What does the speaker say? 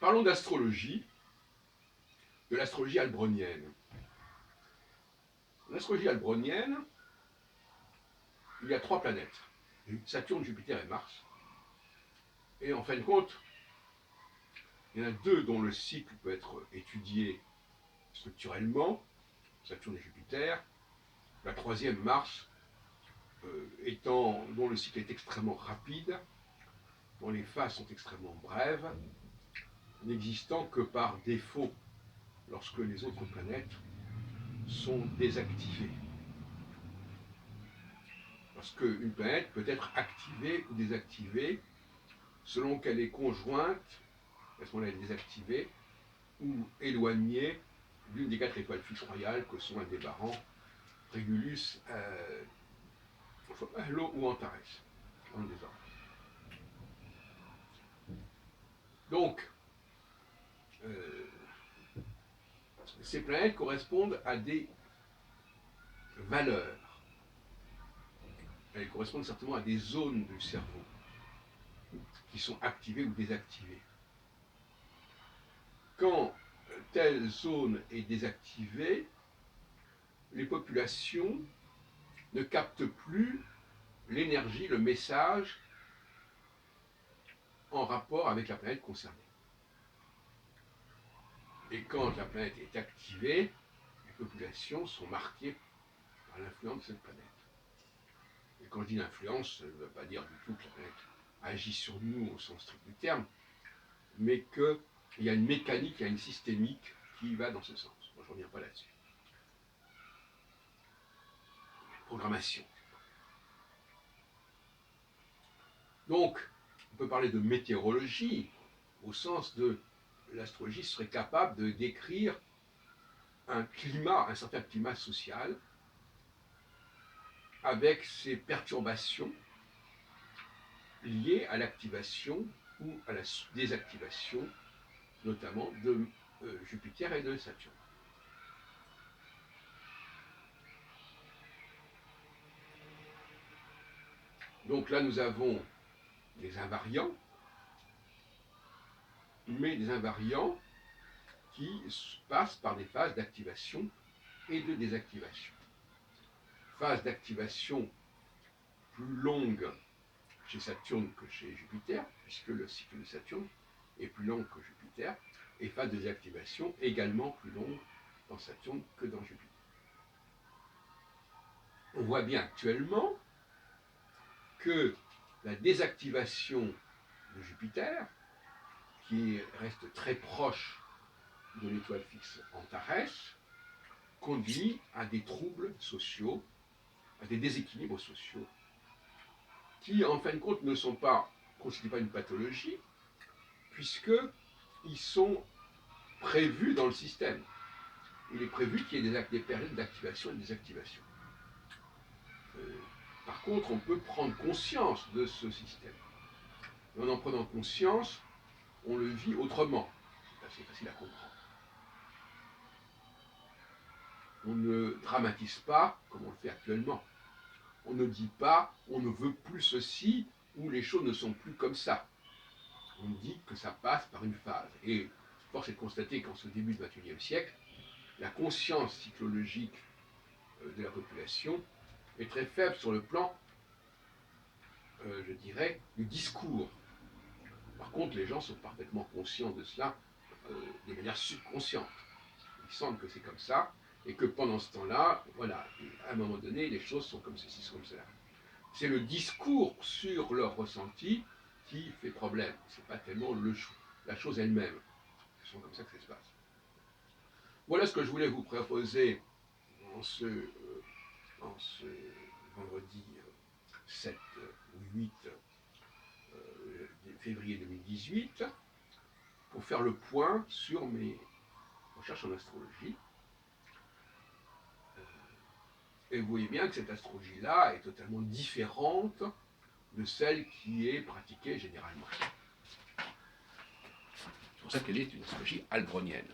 Parlons d'astrologie, de l'astrologie albronienne. L'astrologie albronienne, il y a 3 planètes, Saturne, Jupiter et Mars. Et en fin de compte, il y en a 2 dont le cycle peut être étudié structurellement, Saturne et Jupiter. La 3e, Mars, dont le cycle est extrêmement rapide, dont les phases sont extrêmement brèves, n'existant que par défaut lorsque les autres planètes sont désactivées. Parce qu'une planète peut être activée ou désactivée selon qu'elle est conjointe, à ce moment-là elle est désactivée, ou éloignée d'une des 4 étoiles fixes royales que sont Aldébaran, Régulus, Halo ou Antares, en désordre. Donc, ces planètes correspondent à des valeurs. Elles correspondent certainement à des zones du cerveau qui sont activées ou désactivées. Quand telle zone est désactivée, les populations ne captent plus l'énergie, le message en rapport avec la planète concernée. Et quand la planète est activée, les populations sont marquées par l'influence de cette planète. Et quand je dis l'influence, ça ne veut pas dire du tout que la planète agit sur nous au sens strict du terme, mais qu'il y a une mécanique, il y a une systémique qui va dans ce sens. Moi, je ne reviens pas là-dessus. Programmation. Donc, on peut parler de météorologie, au sens de l'astrologie serait capable de décrire un climat, un certain climat social, avec ses perturbations liées à l'activation ou à la désactivation, notamment de Jupiter et de Saturne. Donc là, nous avons des invariants, mais des invariants qui passent par des phases d'activation et de désactivation. Phase d'activation plus longue chez Saturne que chez Jupiter, puisque le cycle de Saturne est plus long que Jupiter, et phase de désactivation également plus longue dans Saturne que dans Jupiter. On voit bien actuellement que la désactivation de Jupiter, qui reste très proche de l'étoile fixe Antares, conduit à des troubles sociaux, à des déséquilibres sociaux, qui en fin de compte ne constituent pas une pathologie, puisqu'ils sont prévus dans le système. Il est prévu qu'il y ait des périodes d'activation et de désactivation. Par contre, on peut prendre conscience de ce système. Et en prenant conscience, on le vit autrement. C'est assez facile à comprendre. On ne dramatise pas comme on le fait actuellement. On ne dit pas on ne veut plus ceci ou les choses ne sont plus comme ça. On dit que ça passe par une phase. Et force est de constater qu'en ce début du XXIe siècle, la conscience cyclologique de la population est très faible sur le plan, je dirais, du discours. Par contre, les gens sont parfaitement conscients de cela de manière subconsciente. Ils sentent que c'est comme ça, et que pendant ce temps-là, voilà, à un moment donné, les choses sont comme ceci, sont comme cela. C'est le discours sur leur ressenti qui fait problème. Ce n'est pas tellement la chose elle-même. Ce sont comme ça que ça se passe. Voilà ce que je voulais vous proposer en ce vendredi 7 ou 8 février 2018 pour faire le point sur mes recherches en astrologie. Et vous voyez bien que cette astrologie-là est totalement différente de celle qui est pratiquée généralement. C'est pour ça qu'elle est une astrologie albronienne.